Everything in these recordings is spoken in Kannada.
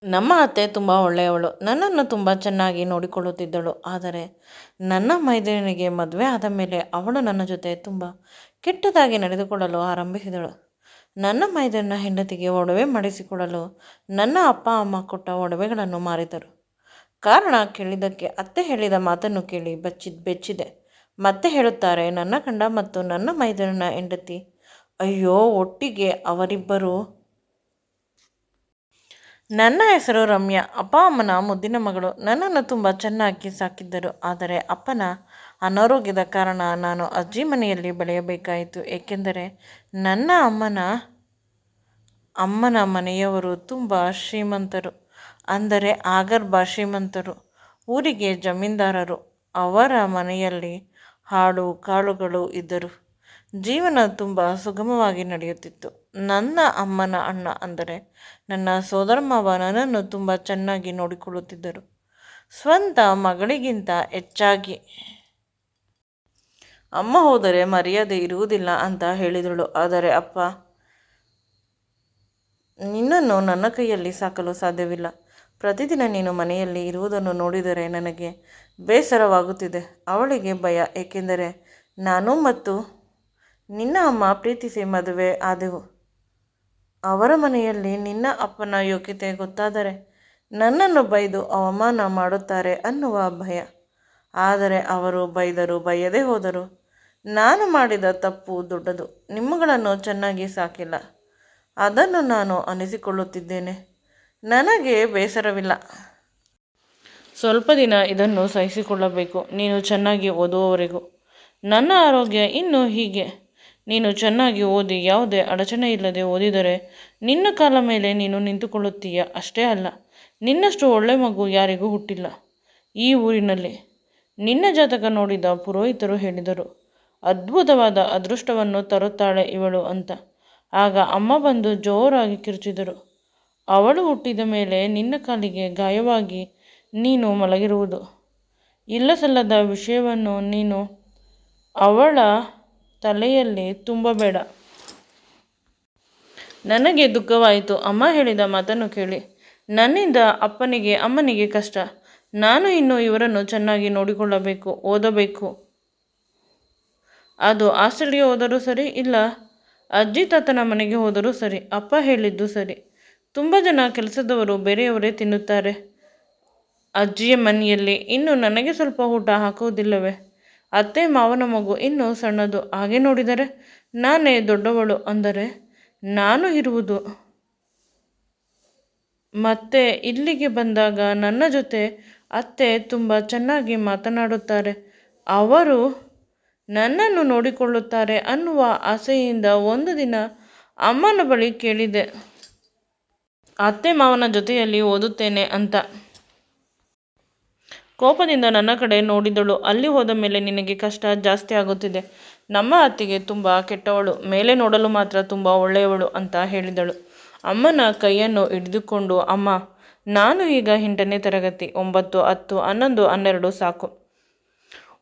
ನಮ್ಮ ಅತ್ತೆ ತುಂಬ ಒಳ್ಳೆಯವಳು. ನನ್ನನ್ನು ತುಂಬ ಚೆನ್ನಾಗಿ ನೋಡಿಕೊಳ್ಳುತ್ತಿದ್ದಳು. ಆದರೆ ನನ್ನ ಮೈದುನನಿಗೆ ಮದುವೆ ಆದ ಮೇಲೆ ಅವಳು ನನ್ನ ಜೊತೆ ತುಂಬ ಕೆಟ್ಟದಾಗಿ ನಡೆದುಕೊಳ್ಳಲು ಆರಂಭಿಸಿದಳು. ನನ್ನ ಮೈದುನನ ಹೆಂಡತಿಗೆ ಒಡವೆ ಮಾಡಿಸಿಕೊಡಲು ನನ್ನ ಅಪ್ಪ ಅಮ್ಮ ಕೊಟ್ಟ ಒಡವೆಗಳನ್ನು ಮಾರಿದರು. ಕಾರಣ ಕೇಳಿದ್ದಕ್ಕೆ ಅತ್ತೆ ಹೇಳಿದ ಮಾತನ್ನು ಕೇಳಿ ಬೆಚ್ಚಿದೆ. ಮತ್ತೆ ಹೇಳುತ್ತಾರೆ, ನನ್ನ ಗಂಡ ಮತ್ತು ನನ್ನ ಮೈದುನನ ಹೆಂಡತಿ, ಅಯ್ಯೋ ಒಟ್ಟಿಗೆ ಅವರಿಬ್ಬರು. ನನ್ನ ಹೆಸರು ರಮ್ಯಾ. ಅಪ್ಪ ಅಮ್ಮನ ಮುದ್ದಿನ ಮಗಳು. ನನ್ನನ್ನು ತುಂಬ ಚೆನ್ನಾಗಿ ಸಾಕಿದ್ದರು. ಆದರೆ ಅಪ್ಪನ ಅನಾರೋಗ್ಯದ ಕಾರಣ ನಾನು ಅಜ್ಜಿ ಮನೆಯಲ್ಲಿ ಬೆಳೆಯಬೇಕಾಯಿತು. ಏಕೆಂದರೆ ನನ್ನ ಅಮ್ಮನ ಮನೆಯವರು ತುಂಬ ಶ್ರೀಮಂತರು, ಅಂದರೆ ಆಗರ್ಭ ಶ್ರೀಮಂತರು, ಊರಿಗೆ ಜಮೀನ್ದಾರರು. ಅವರ ಮನೆಯಲ್ಲಿ ಹಾಡು ಕಾಳುಗಳು ಇದ್ದರು. ಜೀವನ ತುಂಬ ಸುಗಮವಾಗಿ ನಡೆಯುತ್ತಿತ್ತು. ನನ್ನ ಅಮ್ಮನ ಅಣ್ಣ, ಅಂದರೆ ನನ್ನ ಸೋದರ ಮಾವ, ನನ್ನನ್ನು ತುಂಬ ಚೆನ್ನಾಗಿ ನೋಡಿಕೊಳ್ಳುತ್ತಿದ್ದರು, ಸ್ವಂತ ಮಗಳಿಗಿಂತ ಹೆಚ್ಚಾಗಿ. ಅಮ್ಮ ಹೋದರೆ ಮರ್ಯಾದೆ ಇರುವುದಿಲ್ಲ ಅಂತ ಹೇಳಿದಳು. ಆದರೆ ಅಪ್ಪ, ನಿನ್ನನ್ನು ನನ್ನ ಕೈಯಲ್ಲಿ ಸಾಕಲು ಸಾಧ್ಯವಿಲ್ಲ. ಪ್ರತಿದಿನ ನೀನು ಮನೆಯಲ್ಲಿ ಇರುವುದನ್ನು ನೋಡಿದರೆ ನನಗೆ ಬೇಸರವಾಗುತ್ತಿದೆ. ಅವಳಿಗೆ ಭಯ, ಏಕೆಂದರೆ ನಾನು ಮತ್ತು ನಿನ್ನ ಅಮ್ಮ ಪ್ರೀತಿಸಿ ಮದುವೆ ಆದೆವು. ಅವರ ಮನೆಯಲ್ಲಿ ನಿನ್ನ ಅಪ್ಪನ ಯೋಗ್ಯತೆ ಗೊತ್ತಾದರೆ ನನ್ನನ್ನು ಬೈದು ಅವಮಾನ ಮಾಡುತ್ತಾರೆ ಅನ್ನುವ ಭಯ. ಆದರೆ ಅವರು ಬೈದರು ಬೈಯದೇ ಹೋದರು. ನಾನು ಮಾಡಿದ ತಪ್ಪು ದೊಡ್ಡದು. ನಿಮ್ಮಗಳನ್ನು ಚೆನ್ನಾಗಿ ಸಾಕಿಲ್ಲ, ಅದನ್ನು ನಾನು ಅನಿಸಿಕೊಳ್ಳುತ್ತಿದ್ದೇನೆ. ನನಗೆ ಬೇಸರವಿಲ್ಲ. ಸ್ವಲ್ಪ ದಿನ ಇದನ್ನು ಸಹಿಸಿಕೊಳ್ಳಬೇಕು, ನೀನು ಚೆನ್ನಾಗಿ ಓದುವವರೆಗೂ. ನನ್ನ ಆರೋಗ್ಯ ಇನ್ನೂ ಹೀಗೆ. ನೀನು ಚೆನ್ನಾಗಿ ಓದಿ ಯಾವುದೇ ಅಡಚಣೆ ಇಲ್ಲದೆ ಓದಿದರೆ ನಿನ್ನ ಕಾಲ ಮೇಲೆ ನೀನು ನಿಂತುಕೊಳ್ಳುತ್ತೀಯ. ಅಷ್ಟೇ ಅಲ್ಲ, ನಿನ್ನಷ್ಟು ಒಳ್ಳೆ ಮಗು ಯಾರಿಗೂ ಹುಟ್ಟಿಲ್ಲ ಈ ಊರಿನಲ್ಲಿ. ನಿನ್ನ ಜಾತಕ ನೋಡಿದ ಪುರೋಹಿತರು ಹೇಳಿದರು, ಅದ್ಭುತವಾದ ಅದೃಷ್ಟವನ್ನು ತರುತ್ತಾಳೆ ಇವಳು ಅಂತ. ಆಗ ಅಮ್ಮ ಬಂದು ಜೋರಾಗಿ ಕಿರುಚಿದರು. ಅವಳು ಹುಟ್ಟಿದ ಮೇಲೆ ನಿನ್ನ ಕಾಲಿಗೆ ಗಾಯವಾಗಿ ನೀನು ಮಲಗಿರುವುದು ಇಲ್ಲಸಲ್ಲದ ವಿಷಯವನ್ನು ನೀನು ಅವಳ ತಲೆಯಲ್ಲಿ ತುಂಬಬೇಡ. ನನಗೆ ದುಃಖವಾಯಿತು ಅಮ್ಮ ಹೇಳಿದ ಮಾತನ್ನು ಕೇಳಿ. ನನ್ನಿಂದ ಅಪ್ಪನಿಗೆ ಅಮ್ಮನಿಗೆ ಕಷ್ಟ. ನಾನು ಇನ್ನು ಇವರನ್ನು ಚೆನ್ನಾಗಿ ನೋಡಿಕೊಳ್ಳಬೇಕು, ಓದಬೇಕು. ಅದು ಹಾಸ್ಟೆಲ್ಗೆ ಹೋದರೂ ಸರಿ, ಇಲ್ಲ ಅಜ್ಜಿ ತಾತನ ಮನೆಗೆ ಹೋದರೂ ಸರಿ. ಅಪ್ಪ ಹೇಳಿದ್ದು ಸರಿ. ತುಂಬ ಜನ ಕೆಲಸದವರು ಬೇರೆಯವರೇ ತಿನ್ನುತ್ತಾರೆ ಅಜ್ಜಿಯ ಮನೆಯಲ್ಲಿ. ಇನ್ನು ನನಗೆ ಸ್ವಲ್ಪ ಊಟ ಹಾಕುವುದಿಲ್ಲವೇ? ಅತ್ತೆ ಮಾವನ ಮಗು ಇನ್ನೂ ಸಣ್ಣದು. ಹಾಗೆ ನೋಡಿದರೆ ನಾನೇ ದೊಡ್ಡವಳು. ಅಂದರೆ ನಾನು ಇರುವುದು. ಮತ್ತೆ ಇಲ್ಲಿಗೆ ಬಂದಾಗ ನನ್ನ ಜೊತೆ ಅತ್ತೆ ತುಂಬ ಚೆನ್ನಾಗಿ ಮಾತನಾಡುತ್ತಾರೆ. ಅವರು ನನ್ನನ್ನು ನೋಡಿಕೊಳ್ಳುತ್ತಾರೆ ಅನ್ನುವ ಆಸೆಯಿಂದ ಒಂದು ದಿನ ಅಮ್ಮನ ಬಳಿ ಕೇಳಿದೆ, ಅತ್ತೆ ಮಾವನ ಜೊತೆಯಲ್ಲಿ ಓದುತ್ತೇನೆ ಅಂತ. ಕೋಪದಿಂದ ನನ್ನ ಕಡೆ ನೋಡಿದಳು. ಅಲ್ಲಿ ಹೋದ ಮೇಲೆ ನಿನಗೆ ಕಷ್ಟ ಜಾಸ್ತಿ ಆಗುತ್ತಿದೆ. ನಮ್ಮ ಅತ್ತಿಗೆ ತುಂಬ ಕೆಟ್ಟವಳು, ಮೇಲೆ ನೋಡಲು ಮಾತ್ರ ತುಂಬ ಒಳ್ಳೆಯವಳು ಅಂತ ಹೇಳಿದಳು. ಅಮ್ಮನ ಕೈಯನ್ನು ಹಿಡಿದುಕೊಂಡು, ಅಮ್ಮ, ನಾನು ಈಗ 8ನೇ ತರಗತಿ, 9, 10, 11, 12 ಸಾಕು.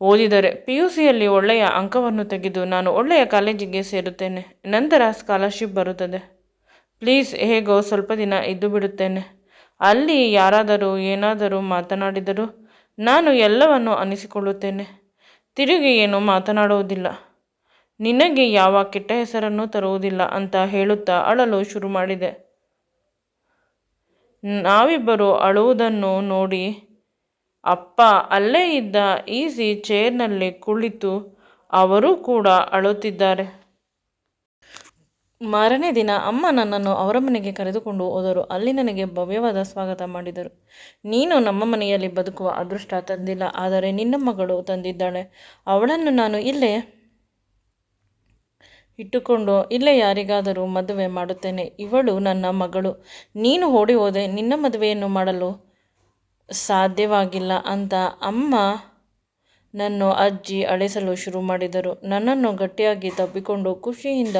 ಓದಿದರೆ PUCಯಲ್ಲಿ ಒಳ್ಳೆಯ ಅಂಕವನ್ನು ತೆಗೆದು ನಾನು ಒಳ್ಳೆಯ ಕಾಲೇಜಿಗೆ ಸೇರುತ್ತೇನೆ. ನಂತರ ಸ್ಕಾಲರ್ಶಿಪ್ ಬರುತ್ತದೆ. ಪ್ಲೀಸ್, ಹೇಗೋ ಸ್ವಲ್ಪ ದಿನ ಇದ್ದು ಬಿಡುತ್ತೇನೆ. ಅಲ್ಲಿ ಯಾರಾದರೂ ಏನಾದರೂ ಮಾತನಾಡಿದರೂ ನಾನು ಎಲ್ಲವನ್ನು ಅನಿಸಿಕೊಳ್ಳುತ್ತೇನೆ. ತಿರುಗಿ ಏನು ಮಾತನಾಡುವುದಿಲ್ಲ. ನಿನಗೆ ಯಾವ ಕೆಟ್ಟ ಹೆಸರನ್ನು ತರುವುದಿಲ್ಲ ಅಂತ ಹೇಳುತ್ತಾ ಅಳಲು ಶುರು ಮಾಡಿದೆ. ನಾವಿಬ್ಬರು ಅಳುವುದನ್ನು ನೋಡಿ ಅಪ್ಪ ಅಲ್ಲೇ ಇದ್ದ ಈಸಿ ಚೇರ್ನಲ್ಲಿ ಕುಳಿತು ಅವರೂ ಕೂಡ ಅಳುತ್ತಿದ್ದಾರೆ. ಮಾರನೇ ದಿನ ಅಮ್ಮ ನನ್ನನ್ನು ಅವರ ಮನೆಗೆ ಕರೆದುಕೊಂಡು ಹೋದರು. ಅಲ್ಲಿ ನನಗೆ ಭವ್ಯವಾದ ಸ್ವಾಗತ ಮಾಡಿದರು. ನೀನು ನಮ್ಮ ಮನೆಯಲ್ಲಿ ಬದುಕುವ ಅದೃಷ್ಟ ತಂದಿಲ್ಲ, ಆದರೆ ನಿನ್ನ ಮಗಳು ತಂದಿದ್ದಾಳೆ. ಅವಳನ್ನು ನಾನು ಇಲ್ಲೇ ಇಟ್ಟುಕೊಂಡು ಇಲ್ಲೇ ಯಾರಿಗಾದರೂ ಮದುವೆ ಮಾಡುತ್ತೇನೆ. ಇವಳು ನನ್ನ ಮಗಳು. ನೀನು ಓಡಿ ಹೋದೆ, ನಿನ್ನ ಮದುವೆಯನ್ನು ಮಾಡಲು ಸಾಧ್ಯವಾಗಿಲ್ಲ ಅಂತ ಅಮ್ಮ ನನ್ನು ಅಜ್ಜಿ ಅಳಿಸಲು ಶುರು ಮಾಡಿದರು. ನನ್ನನ್ನು ಗಟ್ಟಿಯಾಗಿ ತಬ್ಬಿಕೊಂಡು ಖುಷಿಯಿಂದ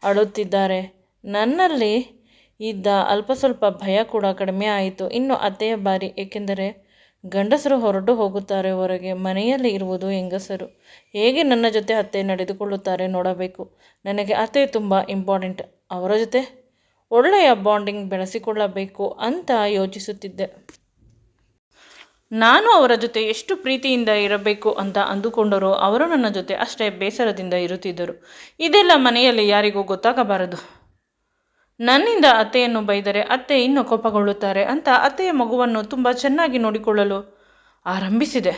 ಅಳುತ್ತಿದ್ದಾರೆ. ನನ್ನಲ್ಲಿ ಇದ್ದ ಅಲ್ಪ ಸ್ವಲ್ಪ ಭಯ ಕೂಡ ಕಡಿಮೆ ಆಯಿತು. ಇನ್ನು ಅತ್ತೆಯ ಬಾರಿ. ಏಕೆಂದರೆ ಗಂಡಸರು ಹೊರಟು ಹೋಗುತ್ತಾರೆ ಹೊರಗೆ, ಮನೆಯಲ್ಲಿ ಇರುವುದು ಹೆಂಗಸರು. ಹೇಗೆ ನನ್ನ ಜೊತೆ ಅತ್ತೆ ನಡೆದುಕೊಳ್ಳುತ್ತಾರೆ ನೋಡಬೇಕು. ನನಗೆ ಅತ್ತೆ ತುಂಬ ಇಂಪಾರ್ಟೆಂಟ್. ಅವರ ಜೊತೆ ಒಳ್ಳೆಯ ಬಾಂಡಿಂಗ್ ಬೆಳೆಸಿಕೊಳ್ಳಬೇಕು ಅಂತ ಯೋಚಿಸುತ್ತಿದ್ದೆ. ನಾನು ಅವರ ಜೊತೆ ಎಷ್ಟು ಪ್ರೀತಿಯಿಂದ ಇರಬೇಕು ಅಂತ ಅಂದುಕೊಂಡರೂ ಅವರು ನನ್ನ ಜೊತೆ ಅಷ್ಟೇ ಬೇಸರದಿಂದ ಇರುತ್ತಿದ್ದರು. ಇದೆಲ್ಲ ಮನೆಯಲ್ಲಿ ಯಾರಿಗೂ ಗೊತ್ತಾಗಬಾರದು. ನನ್ನಿಂದ ಅತ್ತೆಯನ್ನು ಬೈದರೆ ಅತ್ತೆ ಇನ್ನೂ ಕೋಪಗೊಳ್ಳುತ್ತಾರೆ ಅಂತ ಅತ್ತೆಯ ಮಗುವನ್ನು ತುಂಬ ಚೆನ್ನಾಗಿ ನೋಡಿಕೊಳ್ಳಲು ಆರಂಭಿಸಿದೆ.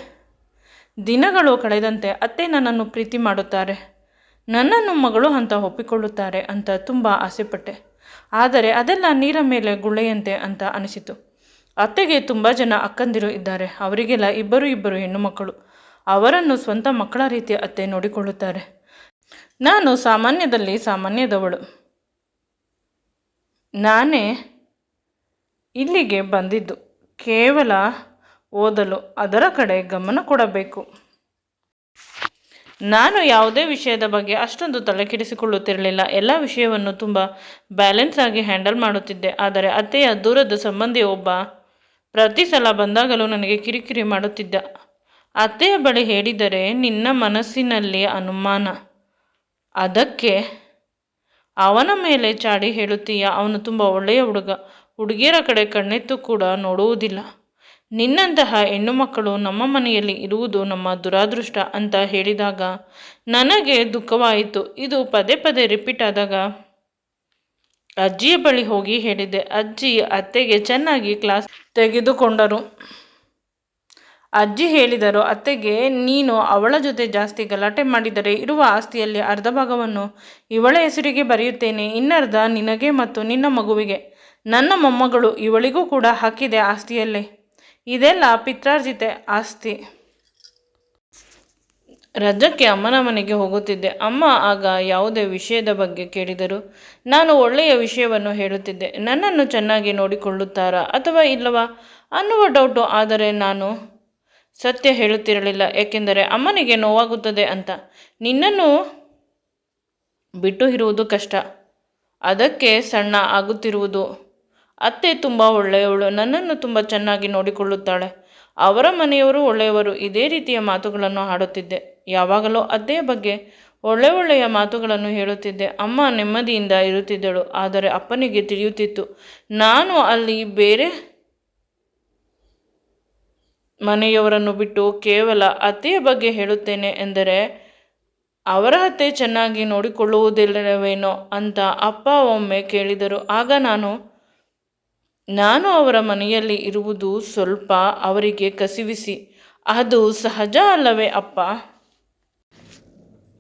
ದಿನಗಳು ಕಳೆದಂತೆ ಅತ್ತೆ ನನ್ನನ್ನು ಪ್ರೀತಿ ಮಾಡುತ್ತಾರೆ, ನನ್ನನ್ನು ಮಗಳು ಅಂತ ಒಪ್ಪಿಕೊಳ್ಳುತ್ತಾರೆ ಅಂತ ತುಂಬ ಆಸೆಪಟ್ಟೆ. ಆದರೆ ಅದೆಲ್ಲ ನೀರ ಮೇಲೆ ಗುಳ್ಳೆಯಂತೆ ಅಂತ ಅನಿಸಿತು. ಅತ್ತೆಗೆ ತುಂಬ ಜನ ಅಕ್ಕಂದಿರು ಇದ್ದಾರೆ. ಅವರಿಗೆಲ್ಲ ಇಬ್ಬರು ಹೆಣ್ಣು ಮಕ್ಕಳು. ಅವರನ್ನು ಸ್ವಂತ ಮಕ್ಕಳ ರೀತಿಯ ಅತ್ತೆ ನೋಡಿಕೊಳ್ಳುತ್ತಾರೆ. ನಾನು ಸಾಮಾನ್ಯದಲ್ಲಿ ಸಾಮಾನ್ಯದವಳು. ನಾನೇ ಇಲ್ಲಿಗೆ ಬಂದಿದ್ದು ಕೇವಲ ಓದಲು, ಅದರ ಕಡೆ ಗಮನ ಕೊಡಬೇಕು. ನಾನು ಯಾವುದೇ ವಿಷಯದ ಬಗ್ಗೆ ಅಷ್ಟೊಂದು ತಲೆಕೆಡಿಸಿಕೊಳ್ಳುತ್ತಿರಲಿಲ್ಲ. ಎಲ್ಲ ವಿಷಯವನ್ನು ತುಂಬ ಬ್ಯಾಲೆನ್ಸ್ ಆಗಿ ಹ್ಯಾಂಡಲ್ ಮಾಡುತ್ತಿದ್ದೆ. ಆದರೆ ಅತ್ತೆಯ ದೂರದ ಸಂಬಂಧಿ ಒಬ್ಬ ಪ್ರತಿ ಸಲ ಬಂದಾಗಲೂ ನನಗೆ ಕಿರಿಕಿರಿ ಮಾಡುತ್ತಿದ್ದ. ಅತ್ತೆಯ ಬಳಿ ಹೇಳಿದರೆ ನಿನ್ನ ಮನಸ್ಸಿನಲ್ಲಿ ಅನುಮಾನ, ಅದಕ್ಕೆ ಅವನ ಮೇಲೆ ಚಾಡಿ ಹೇಳುತ್ತೀಯ. ಅವನು ತುಂಬ ಒಳ್ಳೆಯ ಹುಡುಗ, ಹುಡುಗಿಯರ ಕಡೆ ಕಣ್ಣೆತ್ತು ಕೂಡ ನೋಡುವುದಿಲ್ಲ. ನಿನ್ನಂತಹ ಹೆಣ್ಣು ಮಕ್ಕಳು ನಮ್ಮ ಮನೆಯಲ್ಲಿ ಇರುವುದು ನಮ್ಮ ದುರಾದೃಷ್ಟ ಅಂತ ಹೇಳಿದಾಗ ನನಗೆ ದುಃಖವಾಯಿತು. ಇದು ಪದೇ ಪದೇ ರಿಪೀಟ್ ಆದಾಗ ಅಜ್ಜಿಯ ಬಳಿ ಹೋಗಿ ಹೇಳಿದ್ದೆ. ಅಜ್ಜಿ ಅತ್ತೆಗೆ ಚೆನ್ನಾಗಿ ಕ್ಲಾಸ್ ತೆಗೆದುಕೊಂಡರು. ಅಜ್ಜಿ ಹೇಳಿದರು, ಅತ್ತೆಗೆ ನೀನು ಅವಳ ಜೊತೆ ಜಾಸ್ತಿ ಗಲಾಟೆ ಮಾಡಿದರೆ ಇರುವ ಆಸ್ತಿಯಲ್ಲಿ ಅರ್ಧ ಭಾಗವನ್ನು ಇವಳ ಹೆಸರಿಗೆ ಬರೆಯುತ್ತೇನೆ, ಇನ್ನರ್ಧ ನಿನಗೆ ಮತ್ತು ನಿನ್ನ ಮಗುವಿಗೆ. ನನ್ನ ಮೊಮ್ಮಗಳು ಇವಳಿಗೂ ಕೂಡ ಹಾಕಿದೆ ಆಸ್ತಿಯಲ್ಲಿ. ಇದೆಲ್ಲ ಪಿತ್ರಾರ್ಜಿತ ಆಸ್ತಿ. ರಜಕ್ಕೆ ಅಮ್ಮನ ಮನೆಗೆ ಹೋಗುತ್ತಿದ್ದೆ. ಅಮ್ಮ ಆಗ ಯಾವುದೇ ವಿಷಯದ ಬಗ್ಗೆ ಕೇಳಿದರು ನಾನು ಒಳ್ಳೆಯ ವಿಷಯವನ್ನು ಹೇಳುತ್ತಿದ್ದೆ. ನನ್ನನ್ನು ಚೆನ್ನಾಗಿ ನೋಡಿಕೊಳ್ಳುತ್ತಾರಾ ಅಥವಾ ಇಲ್ಲವಾ ಅನ್ನುವ ಡೌಟು. ಆದರೆ ನಾನು ಸತ್ಯ ಹೇಳುತ್ತಿರಲಿಲ್ಲ, ಏಕೆಂದರೆ ಅಮ್ಮನಿಗೆ ನೋವಾಗುತ್ತದೆ ಅಂತ. ನಿನ್ನನ್ನು ಬಿಟ್ಟು ಇರುವುದು ಕಷ್ಟ, ಅದಕ್ಕೆ ಸಣ್ಣ ಆಗುತ್ತಿರುವುದು. ಅತ್ತೆ ತುಂಬ ಒಳ್ಳೆಯವಳು, ನನ್ನನ್ನು ತುಂಬ ಚೆನ್ನಾಗಿ ನೋಡಿಕೊಳ್ಳುತ್ತಾಳೆ, ಅವರ ಮನೆಯವರು ಒಳ್ಳೆಯವರು. ಇದೇ ರೀತಿಯ ಮಾತುಗಳನ್ನು ಆಡುತ್ತಿದ್ದೆ. ಯಾವಾಗಲೂ ಅತ್ತೆಯ ಬಗ್ಗೆ ಒಳ್ಳೆಯ ಮಾತುಗಳನ್ನು ಹೇಳುತ್ತಿದ್ದೆ. ಅಮ್ಮ ನೆಮ್ಮದಿಯಿಂದ ಇರುತ್ತಿದ್ದಳು. ಆದರೆ ಅಪ್ಪನಿಗೆ ತಿಳಿಯುತ್ತಿತ್ತು ನಾನು ಅಲ್ಲಿ ಬೇರೆ ಮನೆಯವರನ್ನು ಬಿಟ್ಟು ಕೇವಲ ಅತ್ತೆಯ ಬಗ್ಗೆ ಹೇಳುತ್ತೇನೆ ಎಂದರೆ ಅವರ ಅತ್ತೆ ಚೆನ್ನಾಗಿ ನೋಡಿಕೊಳ್ಳುವುದಿಲ್ಲವೇನೋ ಅಂತ ಅಪ್ಪ ಒಮ್ಮೆ ಕೇಳಿದರು. ಆಗ ನಾನು ಅವರ ಮನೆಯಲ್ಲಿ ಇರುವುದು ಸ್ವಲ್ಪ ಅವರಿಗೆ ಕಸಿವಿಸಿ. ಅದು ಸಹಜ ಅಲ್ಲವೇ ಅಪ್ಪ?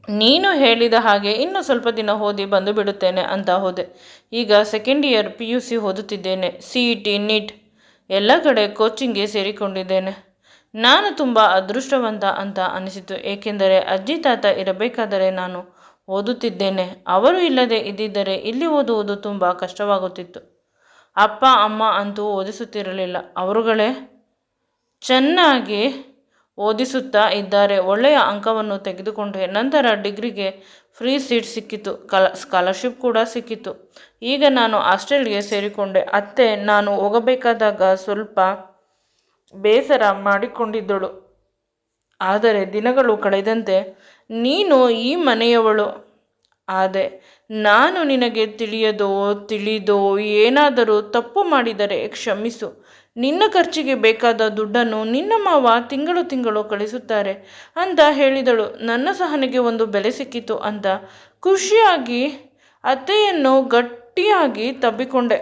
ನೀನು ಹೇಳಿದ ಹಾಗೆ ಇನ್ನು ಸ್ವಲ್ಪ ದಿನ ಓದಿ ಬಂದು ಬಿಡುತ್ತೇನೆ ಅಂತ ಹೋದೆ. ಈಗ ಸೆಕೆಂಡ್ ಇಯರ್ PUC ಓದುತ್ತಿದ್ದೇನೆ. CET, NEET ಎಲ್ಲ ಕಡೆ ಕೋಚಿಂಗ್ಗೆ ಸೇರಿಕೊಂಡಿದ್ದೇನೆ. ನಾನು ತುಂಬ ಅದೃಷ್ಟವಂತ ಅಂತ ಅನಿಸಿತು, ಏಕೆಂದರೆ ಅಜ್ಜಿ ತಾತ ಇರಬೇಕಾದರೆ ನಾನು ಓದುತ್ತಿದ್ದೇನೆ. ಅವರು ಇಲ್ಲದೆ ಇದ್ದಿದ್ದರೆ ಇಲ್ಲಿ ಓದುವುದು ತುಂಬ ಕಷ್ಟವಾಗುತ್ತಿತ್ತು. ಅಪ್ಪ ಅಮ್ಮ ಅಂತೂ ಓದಿಸುತ್ತಿರಲಿಲ್ಲ, ಅವರುಗಳೇ ಚೆನ್ನಾಗಿ ಓದಿಸುತ್ತಾ ಇದ್ದಾರೆ. ಒಳ್ಳೆಯ ಅಂಕವನ್ನು ತೆಗೆದುಕೊಂಡೆ. ನಂತರ ಡಿಗ್ರಿಗೆ ಫ್ರೀ ಸೀಟ್ ಸಿಕ್ಕಿತು, ಸ್ಕಾಲರ್ಶಿಪ್ ಕೂಡ ಸಿಕ್ಕಿತು. ಈಗ ನಾನು ಹಾಸ್ಟೆಲ್ಗೆ ಸೇರಿಕೊಂಡೆ. ಅತ್ತೆ ನಾನು ಹೋಗಬೇಕಾದಾಗ ಸ್ವಲ್ಪ ಬೇಸರ ಮಾಡಿಕೊಂಡಿದ್ದಳು. ಆದರೆ ದಿನಗಳು ಕಳೆದಂತೆ ನೀನು ಈ ಮನೆಯವಳು ಆದೆ. ನಾನು ನಿನಗೆ ತಿಳಿದೋ ಏನಾದರೂ ತಪ್ಪು ಮಾಡಿದರೆ ಕ್ಷಮಿಸು. ನಿನ್ನ ಖರ್ಚಿಗೆ ಬೇಕಾದ ದುಡ್ಡನ್ನು ನಿನ್ನ ಮಾವ ತಿಂಗಳು ಕಳಿಸುತ್ತಾರೆ ಅಂತ ಹೇಳಿದಳು. ನನ್ನ ಸಹನೆಗೆ ಒಂದು ಬೆಲೆ ಸಿಕ್ಕಿತು ಅಂತ ಖುಷಿಯಾಗಿ ಅತ್ತೆಯನ್ನು ಗಟ್ಟಿಯಾಗಿ ತಬ್ಬಿಕೊಂಡೆ.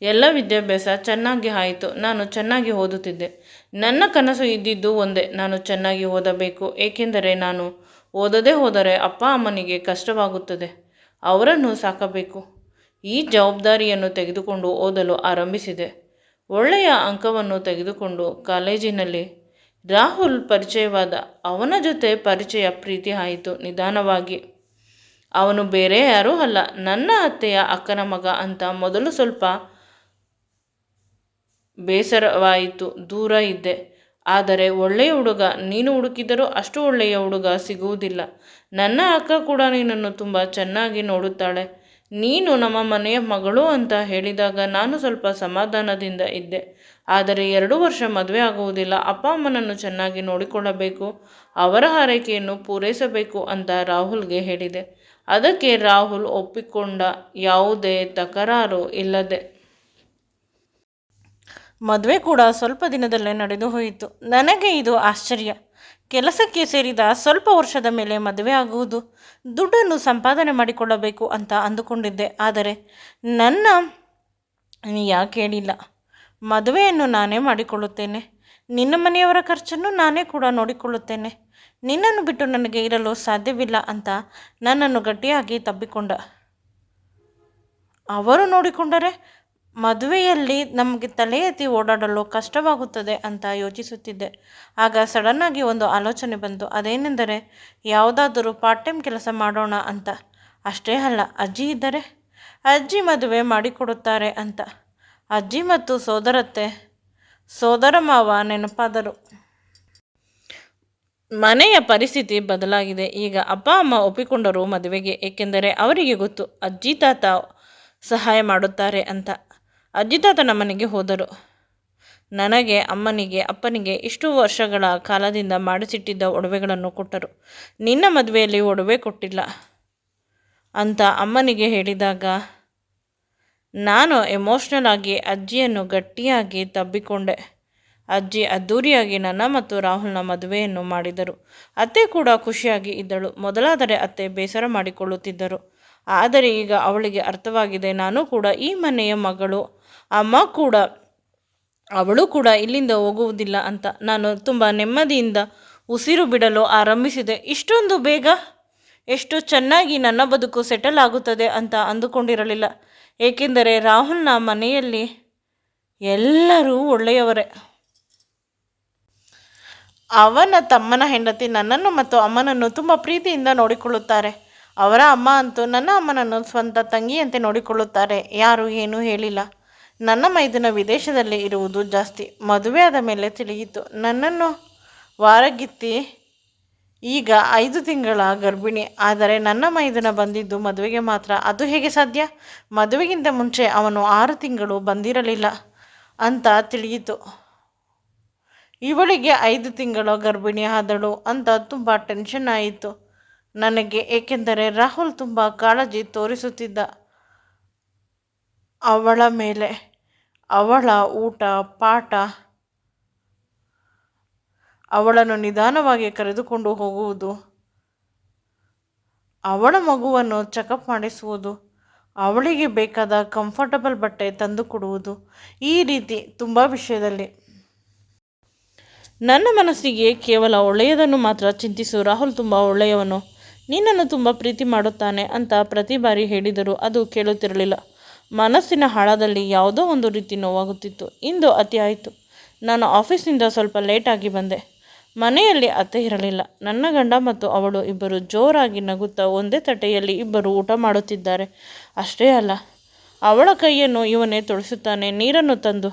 ಎಲ್ಲ ವಿದ್ಯಾಭ್ಯಾಸ ಚೆನ್ನಾಗಿ ಆಯಿತು. ನಾನು ಚೆನ್ನಾಗಿ ಓದುತ್ತಿದ್ದೆ. ನನ್ನ ಕನಸು ಇದ್ದಿದ್ದು ಒಂದೇ, ನಾನು ಚೆನ್ನಾಗಿ ಓದಬೇಕು. ಏಕೆಂದರೆ ನಾನು ಓದದೇ ಹೋದರೆ ಅಪ್ಪ ಅಮ್ಮನಿಗೆ ಕಷ್ಟವಾಗುತ್ತದೆ, ಅವರನ್ನು ಸಾಕಬೇಕು. ಈ ಜವಾಬ್ದಾರಿಯನ್ನು ತೆಗೆದುಕೊಂಡು ಓದಲು ಆರಂಭಿಸಿದೆ. ಒಳ್ಳೆಯ ಅಂಕವನ್ನು ತೆಗೆದುಕೊಂಡು ಕಾಲೇಜಿನಲ್ಲಿ ರಾಹುಲ್ ಪರಿಚಯವಾದ. ಅವನ ಜೊತೆ ಪರಿಚಯ, ಪ್ರೀತಿ ಆಯಿತು ನಿಧಾನವಾಗಿ. ಅವನು ಬೇರೆ ಯಾರೂ ಅಲ್ಲ, ನನ್ನ ಅತ್ತೆಯ ಅಕ್ಕನ ಮಗ ಅಂತ ಮೊದಲು ಸ್ವಲ್ಪ ಬೇಸರವಾಯಿತು. ದೂರ ಇದ್ದೆ. ಆದರೆ ಒಳ್ಳೆಯ ಹುಡುಗ. ನೀನು ಹುಡುಕಿದರೂ ಅಷ್ಟು ಒಳ್ಳೆಯ ಹುಡುಗ ಸಿಗುವುದಿಲ್ಲ. ನನ್ನ ಅಕ್ಕ ಕೂಡ ನಿನ್ನನ್ನು ತುಂಬ ಚೆನ್ನಾಗಿ ನೋಡುತ್ತಾಳೆ. ನೀನು ನಮ್ಮ ಮನೆಯ ಮಗಳು ಅಂತ ಹೇಳಿದಾಗ ನಾನು ಸ್ವಲ್ಪ ಸಮಾಧಾನದಿಂದ ಇದ್ದೆ. ಆದರೆ 2 ವರ್ಷ ಮದುವೆ ಆಗುವುದಿಲ್ಲ. ಅಪ್ಪ ಅಮ್ಮನನ್ನು ಚೆನ್ನಾಗಿ ನೋಡಿಕೊಳ್ಳಬೇಕು, ಅವರ ಹಾರೈಕೆಯನ್ನು ಪೂರೈಸಬೇಕು ಅಂತ ರಾಹುಲ್ಗೆ ಹೇಳಿದೆ. ಅದಕ್ಕೆ ರಾಹುಲ್ ಒಪ್ಪಿಕೊಂಡ, ಯಾವುದೇ ತಕರಾರು ಇಲ್ಲದೆ. ಮದುವೆ ಕೂಡ ಸ್ವಲ್ಪ ದಿನದಲ್ಲೇ ನಡೆದು ಹೋಯಿತು. ನನಗೆ ಇದು ಆಶ್ಚರ್ಯ. ಕೆಲಸಕ್ಕೆ ಸೇರಿದ ಸ್ವಲ್ಪ ವರ್ಷದ ಮೇಲೆ ಮದುವೆ ಆಗುವುದು, ದುಡ್ಡನ್ನು ಸಂಪಾದನೆ ಮಾಡಿಕೊಳ್ಳಬೇಕು ಅಂತ ಅಂದುಕೊಂಡಿದ್ದೆ. ಆದರೆ ನನ್ನ ಯಾಕೆ ಹೇಳಿಲ್ಲ, ಮದುವೆಯನ್ನು ನಾನೇ ಮಾಡಿಕೊಳ್ಳುತ್ತೇನೆ, ನಿನ್ನ ಮನೆಯವರ ಖರ್ಚನ್ನು ನಾನೇ ಕೂಡ ನೋಡಿಕೊಳ್ಳುತ್ತೇನೆ, ನಿನ್ನನ್ನು ಬಿಟ್ಟು ನನಗೆ ಇರಲು ಸಾಧ್ಯವಿಲ್ಲ ಅಂತ ನನ್ನನ್ನು ಗಟ್ಟಿಯಾಗಿ ತಬ್ಬಿಕೊಂಡ. ಅವರು ನೋಡಿಕೊಂಡರೆ ಮದುವೆಯಲ್ಲಿ ನಮಗೆ ತಲೆ ಎತ್ತಿ ಓಡಾಡಲು ಕಷ್ಟವಾಗುತ್ತದೆ ಅಂತ ಯೋಚಿಸುತ್ತಿದ್ದೆ. ಆಗ ಸಡನ್ನಾಗಿ ಒಂದು ಆಲೋಚನೆ ಬಂತು. ಅದೇನೆಂದರೆ ಯಾವುದಾದರೂ ಪಾರ್ಟ್ ಟೈಮ್ ಕೆಲಸ ಮಾಡೋಣ ಅಂತ. ಅಷ್ಟೇ ಅಲ್ಲ, ಅಜ್ಜಿ ಇದ್ದರೆ ಅಜ್ಜಿ ಮದುವೆ ಮಾಡಿಕೊಡುತ್ತಾರೆ ಅಂತ. ಅಜ್ಜಿ ಮತ್ತು ಸೋದರ ಮಾವ ನೆನಪಾದರು. ಮನೆಯ ಪರಿಸ್ಥಿತಿ ಬದಲಾಗಿದೆ. ಈಗ ಅಪ್ಪ ಅಮ್ಮ ಒಪ್ಪಿಕೊಂಡರು ಮದುವೆಗೆ. ಏಕೆಂದರೆ ಅವರಿಗೆ ಗೊತ್ತು ಅಜ್ಜಿ ತಾತ ಸಹಾಯ ಮಾಡುತ್ತಾರೆ ಅಂತ. ಅಜ್ಜಿ ತಾತ ನಮ್ಮನೆಗೆ ಹೋದರು. ನನಗೆ, ಅಮ್ಮನಿಗೆ, ಅಪ್ಪನಿಗೆ ಇಷ್ಟು ವರ್ಷಗಳ ಕಾಲದಿಂದ ಮಾಡಿಸಿಟ್ಟಿದ್ದ ಒಡವೆಗಳನ್ನು ಕೊಟ್ಟರು. ನಿನ್ನ ಮದುವೆಯಲ್ಲಿ ಒಡವೆ ಕೊಟ್ಟಿಲ್ಲ ಅಂತ ಅಮ್ಮನಿಗೆ ಹೇಳಿದಾಗ ನಾನು ಎಮೋಷ್ನಲ್ ಆಗಿ ಅಜ್ಜಿಯನ್ನು ಗಟ್ಟಿಯಾಗಿ ತಬ್ಬಿಕೊಂಡೆ. ಅಜ್ಜಿ ಅದ್ಧೂರಿಯಾಗಿ ನನ್ನ ಮತ್ತು ರಾಹುಲ್ನ ಮದುವೆಯನ್ನು ಮಾಡಿದರು. ಅತ್ತೆ ಕೂಡ ಖುಷಿಯಾಗಿ ಇದ್ದಳು. ಮೊದಲಾದರೆ ಅತ್ತೆ ಬೇಸರ ಮಾಡಿಕೊಳ್ಳುತ್ತಿದ್ದರು. ಆದರೆ ಈಗ ಅವಳಿಗೆ ಅರ್ಥವಾಗಿದೆ, ನಾನು ಕೂಡ ಈ ಮನೆಯ ಮಗಳು, ಅವಳು ಕೂಡ ಇಲ್ಲಿಂದ ಹೋಗುವುದಿಲ್ಲ ಅಂತ. ನಾನು ತುಂಬ ನೆಮ್ಮದಿಯಿಂದ ಉಸಿರು ಬಿಡಲು ಆರಂಭಿಸಿದೆ. ಇಷ್ಟೊಂದು ಬೇಗ ಎಷ್ಟು ಚೆನ್ನಾಗಿ ನನ್ನ ಬದುಕು ಸೆಟಲ್ ಆಗುತ್ತದೆ ಅಂತ ಅಂದುಕೊಂಡಿರಲಿಲ್ಲ. ಏಕೆಂದರೆ ರಾಹುಲ್ನ ಮನೆಯಲ್ಲಿ ಎಲ್ಲರೂ ಒಳ್ಳೆಯವರೇ. ಅವನ ತಮ್ಮನ ಹೆಂಡತಿ ನನ್ನನ್ನು ಮತ್ತು ಅಮ್ಮನನ್ನು ತುಂಬ ಪ್ರೀತಿಯಿಂದ ನೋಡಿಕೊಳ್ಳುತ್ತಾರೆ. ಅವರ ಅಮ್ಮ ಅಂತೂ ನನ್ನ ಅಮ್ಮನನ್ನು ಸ್ವಂತ ತಂಗಿಯಂತೆ ನೋಡಿಕೊಳ್ಳುತ್ತಾರೆ. ಯಾರು ಏನೂ ಹೇಳಿಲ್ಲ. ನನ್ನ ಮೈದುನ ವಿದೇಶದಲ್ಲಿ ಇರುವುದು ಜಾಸ್ತಿ. ಮದುವೆ ಆದ ಮೇಲೆ ತಿಳಿಯಿತು. ನನ್ನನ್ನು ವಾರಗಿತ್ತಿ ಈಗ 5 ತಿಂಗಳ ಗರ್ಭಿಣಿ. ಆದರೆ ನನ್ನ ಮೈದುನ ಬಂದಿದ್ದು ಮದುವೆಗೆ ಮಾತ್ರ. ಅದು ಹೇಗೆ ಸಾಧ್ಯ? ಮದುವೆಗಿಂತ ಮುಂಚೆ ಅವನು 6 ತಿಂಗಳು ಬಂದಿರಲಿಲ್ಲ ಅಂತ ತಿಳಿಯಿತು. ಇವಳಿಗೆ 5 ತಿಂಗಳ ಗರ್ಭಿಣಿ ಆದಳು ಅಂತ ತುಂಬ ಟೆನ್ಷನ್ ಆಯಿತು ನನಗೆ. ಏಕೆಂದರೆ ರಾಹುಲ್ ತುಂಬ ಕಾಳಜಿ ತೋರಿಸುತ್ತಿದ್ದ ಅವಳ ಮೇಲೆ. ಅವಳ ಊಟ, ಪಾಠ, ಅವಳನ್ನು ನಿಧಾನವಾಗಿ ಕರೆದುಕೊಂಡು ಹೋಗುವುದು, ಅವಳ ಮಗುವನ್ನು ಚೆಕಪ್ ಮಾಡಿಸುವುದು, ಅವಳಿಗೆ ಬೇಕಾದ ಕಂಫರ್ಟಬಲ್ ಬಟ್ಟೆ ತಂದು ಕೊಡುವುದು, ಈ ರೀತಿ ತುಂಬ ವಿಷಯದಲ್ಲಿ ನನ್ನ ಮನಸ್ಸಿಗೆ ಕೇವಲ ಒಳ್ಳೆಯದನ್ನು ಮಾತ್ರ ಚಿಂತಿಸು. ರಾಹುಲ್ ತುಂಬ ಒಳ್ಳೆಯವನು, ನಿನ್ನನ್ನು ತುಂಬ ಪ್ರೀತಿ ಮಾಡುತ್ತಾನೆ ಅಂತ ಪ್ರತಿ ಬಾರಿ ಹೇಳಿದರೂ ಅದು ಕೇಳುತ್ತಿರಲಿಲ್ಲ. ಮನಸ್ಸಿನ ಆಳದಲ್ಲಿ ಯಾವುದೋ ಒಂದು ರೀತಿ ನೋವಾಗುತ್ತಿತ್ತು. ಇಂದು ಅತಿ ಆಯಿತು. ನಾನು ಆಫೀಸ್ನಿಂದ ಸ್ವಲ್ಪ ಲೇಟಾಗಿ ಬಂದೆ. ಮನೆಯಲ್ಲಿ ಅತ್ತೆ ಇರಲಿಲ್ಲ. ನನ್ನ ಗಂಡ ಮತ್ತು ಅವಳು ಇಬ್ಬರು ಜೋರಾಗಿ ನಗುತ್ತಾ ಒಂದೇ ತಟ್ಟೆಯಲ್ಲಿ ಇಬ್ಬರು ಊಟ ಮಾಡುತ್ತಿದ್ದಾರೆ. ಅಷ್ಟೇ ಅಲ್ಲ, ಅವಳ ಕೈಯನ್ನು ಇವನೇ ತೊಳೆಸುತ್ತಾನೆ ನೀರನ್ನು ತಂದು.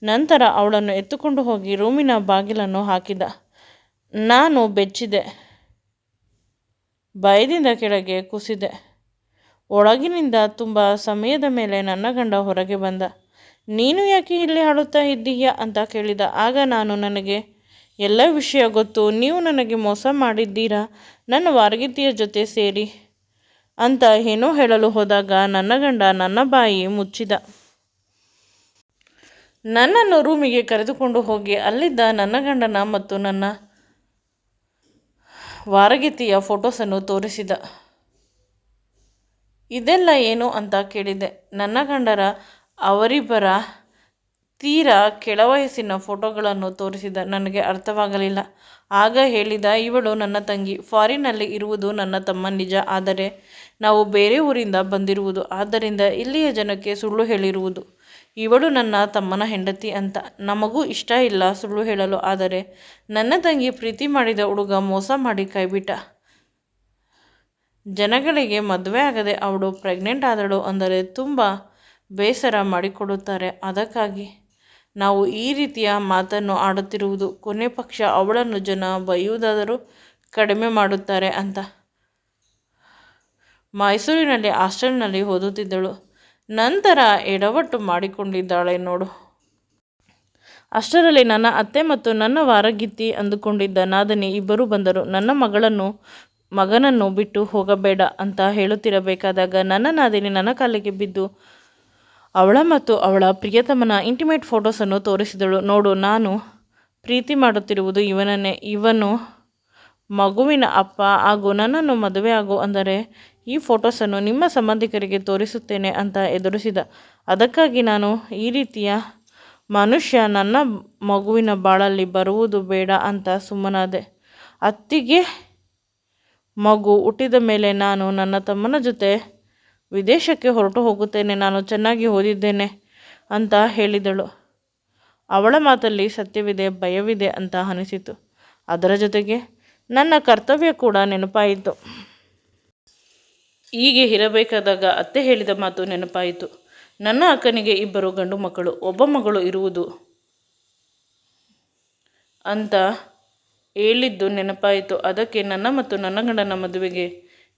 ನಂತರ ಅವಳನ್ನು ಎತ್ತುಕೊಂಡು ಹೋಗಿ ರೂಮಿನ ಬಾಗಿಲನ್ನು ಹಾಕಿದ. ನಾನು ಬೆಚ್ಚಿದೆ. ಭಯದಿಂದ ಕೆಳಗೆ ಕುಸಿದೆ. ಒಳಗಿನಿಂದ ತುಂಬ ಸಮಯದ ಮೇಲೆ ನನ್ನ ಗಂಡ ಹೊರಗೆ ಬಂದ. ನೀನು ಯಾಕೆ ಇಲ್ಲಿ ಅಳುತ್ತಾ ಇದ್ದೀಯಾ ಅಂತ ಕೇಳಿದ. ಆಗ ನಾನು, ನನಗೆ ಎಲ್ಲ ವಿಷಯ ಗೊತ್ತು, ನೀವು ನನಗೆ ಮೋಸ ಮಾಡಿದ್ದೀರಾ ನನ್ನ ವಾರಗಿತ್ತಿಯ ಜೊತೆ ಸೇರಿ ಅಂತ ಏನೋ ಹೇಳಲು ಹೋದಾಗ ನನ್ನ ಗಂಡ ನನ್ನ ಬಾಯಿ ಮುಚ್ಚಿದ. ನನ್ನನ್ನು ರೂಮಿಗೆ ಕರೆದುಕೊಂಡು ಹೋಗಿ ಅಲ್ಲಿದ್ದ ನನ್ನ ಗಂಡನ ಮತ್ತು ನನ್ನ ವಾರಗಿತ್ತಿಯ ಫೋಟೋಸನ್ನು ತೋರಿಸಿದ. ಇದೆಲ್ಲ ಏನು ಅಂತ ಕೇಳಿದೆ. ನನ್ನ ಗಂಡರ ಅವರಿಬ್ಬರ ತೀರಾ ಕೆಳವಯಸ್ಸಿನ ಫೋಟೋಗಳನ್ನು ತೋರಿಸಿದ. ನನಗೆ ಅರ್ಥವಾಗಲಿಲ್ಲ. ಆಗ ಹೇಳಿದ, ಇವಳು ನನ್ನ ತಂಗಿ, ಫಾರಿನ್ನಲ್ಲಿ ಇರುವುದು ನನ್ನ ತಮ್ಮ ನಿಜ, ಆದರೆ ನಾವು ಬೇರೆ ಊರಿಂದ ಬಂದಿರುವುದು, ಆದ್ದರಿಂದ ಇಲ್ಲಿಯ ಜನಕ್ಕೆ ಸುಳ್ಳು ಹೇಳಿರುವುದು. ಇವಳು ನನ್ನ ತಮ್ಮನ ಹೆಂಡತಿ ಅಂತ. ನಮಗೂ ಇಷ್ಟ ಇಲ್ಲ ಸುಳ್ಳು ಹೇಳಲು, ಆದರೆ ನನ್ನ ತಂಗಿ ಪ್ರೀತಿ ಮಾಡಿದ ಹುಡುಗ ಮೋಸ ಮಾಡಿ ಕೈಬಿಟ್ಟ. ಜನಗಳಿಗೆ ಮದುವೆ ಆಗದೆ ಅವಳು ಪ್ರೆಗ್ನೆಂಟ್ ಆದಳು ಅಂದರೆ ತುಂಬ ಬೇಸರ ಮಾಡಿಕೊಡುತ್ತಾರೆ. ಅದಕ್ಕಾಗಿ ನಾವು ಈ ರೀತಿಯ ಮಾತನ್ನು ಆಡುತ್ತಿರುವುದು. ಕೊನೆ ಪಕ್ಷ ಅವಳನ್ನು ಜನ ಬೈಯುವುದಾದರೂ ಕಡಿಮೆ ಮಾಡುತ್ತಾರೆ ಅಂತ. ಮೈಸೂರಿನಲ್ಲಿ ಹಾಸ್ಟೆಲ್ನಲ್ಲಿ ಓದುತ್ತಿದ್ದಳು. ನಂತರ ಎಡವಟ್ಟು ಮಾಡಿಕೊಂಡಿದ್ದಾಳೆ ನೋಡು. ಅಷ್ಟರಲ್ಲಿ ನನ್ನ ಅತ್ತೆ ಮತ್ತು ನನ್ನ ವಾರಗಿತ್ತಿ ಅಂದುಕೊಂಡಿದ್ದ ನಾದನಿ ಇಬ್ಬರೂ ಬಂದರು. ನನ್ನ ಮಗಳನ್ನು ಮಗನನ್ನು ಬಿಟ್ಟು ಹೋಗಬೇಡ ಅಂತ ಹೇಳುತ್ತಿರಬೇಕಾದಾಗ ನನ್ನ ನಾದಿನಿ ನನ್ನ ಕಾಲಿಗೆ ಬಿದ್ದು ಅವಳ ಮತ್ತು ಅವಳ ಪ್ರಿಯತಮನ ಇಂಟಿಮೇಟ್ ಫೋಟೋಸನ್ನು ತೋರಿಸಿದಳು. ನೋಡು, ನಾನು ಪ್ರೀತಿ ಮಾಡುತ್ತಿರುವುದು ಇವನನ್ನೇ. ಇವನು ಮಗುವಿನ ಅಪ್ಪ ಹಾಗೂ ನನ್ನನ್ನು ಮದುವೆ ಆಗು ಅಂದರೆ ಈ ಫೋಟೋಸನ್ನು ನಿಮ್ಮ ಸಂಬಂಧಿಕರಿಗೆ ತೋರಿಸುತ್ತೇನೆ ಅಂತ ಎದುರಿಸಿದ. ಅದಕ್ಕಾಗಿ ನಾನು ಈ ರೀತಿಯ ಮನುಷ್ಯ ನನ್ನ ಮಗುವಿನ ಬಾಳಲ್ಲಿ ಬರುವುದು ಬೇಡ ಅಂತ ಸುಮ್ಮನಾದೆ. ಅತ್ತಿಗೆ ಮಗು ಹುಟ್ಟಿದ ಮೇಲೆ ನಾನು ನನ್ನ ತಮ್ಮನ ಜೊತೆ ವಿದೇಶಕ್ಕೆ ಹೊರಟು ಹೋಗುತ್ತೇನೆ. ನಾನು ಚೆನ್ನಾಗಿ ಓದಿದ್ದೇನೆ ಅಂತ ಹೇಳಿದಳು. ಅವಳ ಮಾತಲ್ಲಿ ಸತ್ಯವಿದೆ, ಭಯವಿದೆ ಅಂತ ಅನಿಸಿತು. ಅದರ ಜೊತೆಗೆ ನನ್ನ ಕರ್ತವ್ಯ ಕೂಡ ನೆನಪಾಯಿತು. ಹೀಗೆ ಇರಬೇಕಾದಾಗ ಅತ್ತೆ ಹೇಳಿದ ಮಾತು ನೆನಪಾಯಿತು. ನನ್ನ ಅಕ್ಕನಿಗೆ 2 ಗಂಡು ಮಕ್ಕಳು, ಒಬ್ಬ ಮಗಳು ಇರುವುದು ಅಂತ ಹೇಳಿದ್ದು ನೆನಪಾಯಿತು. ಅದಕ್ಕೆ ನನ್ನ ಮತ್ತು ನನ್ನ ಗಂಡನ ಮದುವೆಗೆ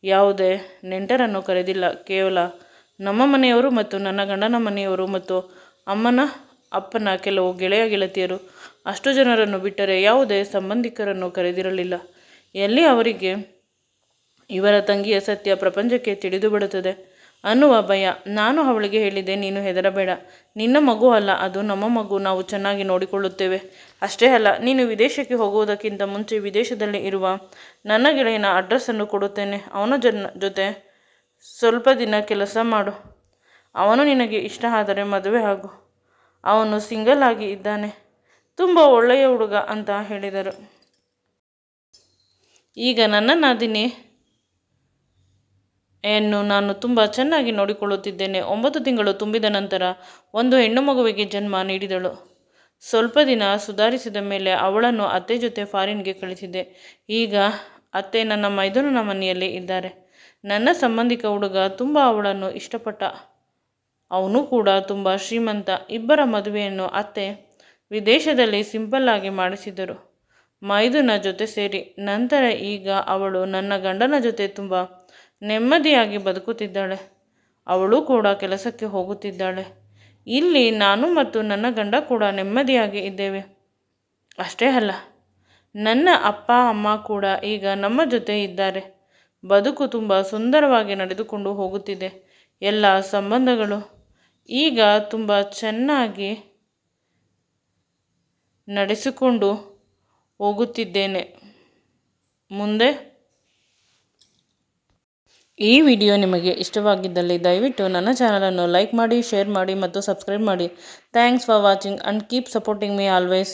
ಯಾವುದೇ ನೆಂಟರನ್ನು ಕರೆದಿಲ್ಲ. ಕೇವಲ ನಮ್ಮ ಮನೆಯವರು ಮತ್ತು ನನ್ನ ಗಂಡನ ಮನೆಯವರು ಮತ್ತು ಅಮ್ಮನ ಅಪ್ಪನ ಕೆಲವು ಗೆಳೆಯ ಗೆಳತಿಯರು, ಅಷ್ಟು ಜನರನ್ನು ಬಿಟ್ಟರೆ ಯಾವುದೇ ಸಂಬಂಧಿಕರನ್ನು ಕರೆದಿರಲಿಲ್ಲ. ಎಲ್ಲಿ ಅವರಿಗೆ ಇವರ ತಂಗಿಯ ಸತ್ಯ ಪ್ರಪಂಚಕ್ಕೆ ತಿಳಿದು ಬಿಡುತ್ತದೆ ಅನ್ನುವ ಭಯ. ನಾನು ಅವಳಿಗೆ ಹೇಳಿದೆ, ನೀನು ಹೆದರಬೇಡ, ನಿನ್ನ ಮಗು ಅಲ್ಲ, ಅದು ನಮ್ಮ ಮಗು, ನಾವು ಚೆನ್ನಾಗಿ ನೋಡಿಕೊಳ್ಳುತ್ತೇವೆ. ಅಷ್ಟೇ ಅಲ್ಲ, ನೀನು ವಿದೇಶಕ್ಕೆ ಹೋಗುವುದಕ್ಕಿಂತ ಮುಂಚೆ ವಿದೇಶದಲ್ಲಿ ಇರುವ ನನ್ನ ಗೆಳೆಯನ ಅಡ್ರೆಸ್ಸನ್ನು ಕೊಡುತ್ತೇನೆ. ಅವನ ಜೊತೆ ಸ್ವಲ್ಪ ದಿನ ಕೆಲಸ ಮಾಡು. ಅವನು ನಿನಗೆ ಇಷ್ಟ ಆದರೆ ಮದುವೆ ಆಗು. ಅವನು ಸಿಂಗಲ್ ಆಗಿ ಇದ್ದಾನೆ, ತುಂಬ ಒಳ್ಳೆಯ ಹುಡುಗ ಅಂತ ಹೇಳಿದರು. ಈಗ ನನ್ನ ನಾದಿನಿ ಯನ್ನು ನಾನು ತುಂಬ ಚೆನ್ನಾಗಿ ನೋಡಿಕೊಳ್ಳುತ್ತಿದ್ದೇನೆ. 9 ತಿಂಗಳು ತುಂಬಿದ ನಂತರ ಒಂದು ಹೆಣ್ಣು ಮಗುವಿಗೆ ಜನ್ಮ ನೀಡಿದಳು. ಸ್ವಲ್ಪ ದಿನ ಸುಧಾರಿಸಿದ ಮೇಲೆ ಅವಳನ್ನು ಅತ್ತೆ ಜೊತೆ ಫಾರಿನ್ಗೆ ಕಳಿಸಿದೆ. ಈಗ ಅತ್ತೆ ನನ್ನ ಮೈದುನನ ಮನೆಯಲ್ಲಿ ಇದ್ದಾರೆ. ನನ್ನ ಸಂಬಂಧಿಕ ಹುಡುಗ ತುಂಬ ಅವಳನ್ನು ಇಷ್ಟಪಟ್ಟ. ಅವನು ಕೂಡ ತುಂಬ ಶ್ರೀಮಂತ. 2 ಮದುವೆಯನ್ನು ಅತ್ತೆ ವಿದೇಶದಲ್ಲಿ ಸಿಂಪಲ್ ಆಗಿ ಮಾಡಿಸಿದರು, ಮೈದುನ ಜೊತೆ ಸೇರಿ. ನಂತರ ಈಗ ಅವಳು ನನ್ನ ಗಂಡನ ಜೊತೆ ತುಂಬ ನೆಮ್ಮದಿಯಾಗಿ ಬದುಕುತ್ತಿದ್ದಾಳೆ. ಅವಳು ಕೂಡ ಕೆಲಸಕ್ಕೆ ಹೋಗುತ್ತಿದ್ದಾಳೆ. ಇಲ್ಲಿ ನಾನು ಮತ್ತು ನನ್ನ ಗಂಡ ಕೂಡ ನೆಮ್ಮದಿಯಾಗಿ ಇದ್ದೇವೆ. ಅಷ್ಟೇ ಅಲ್ಲ, ನನ್ನ ಅಪ್ಪ ಅಮ್ಮ ಕೂಡ ಈಗ ನಮ್ಮ ಜೊತೆ ಇದ್ದಾರೆ. ಬದುಕು ತುಂಬ ಸುಂದರವಾಗಿ ನಡೆದುಕೊಂಡು ಹೋಗುತ್ತಿದೆ. ಎಲ್ಲ ಸಂಬಂಧಗಳು ಈಗ ತುಂಬ ಚೆನ್ನಾಗಿ ನಡೆಸಿಕೊಂಡು ಹೋಗುತ್ತಿದ್ದೇನೆ. ಮುಂದೆ ಈ ವಿಡಿಯೋ ನಿಮಗೆ ಇಷ್ಟವಾಗಿದ್ದಲ್ಲಿ ದಯವಿಟ್ಟು ನನ್ನ ಚಾನಲನ್ನು ಲೈಕ್ ಮಾಡಿ, ಶೇರ್ ಮಾಡಿ ಮತ್ತು ಸಬ್ಸ್ಕ್ರೈಬ್ ಮಾಡಿ. Thanks for watching and keep supporting me always.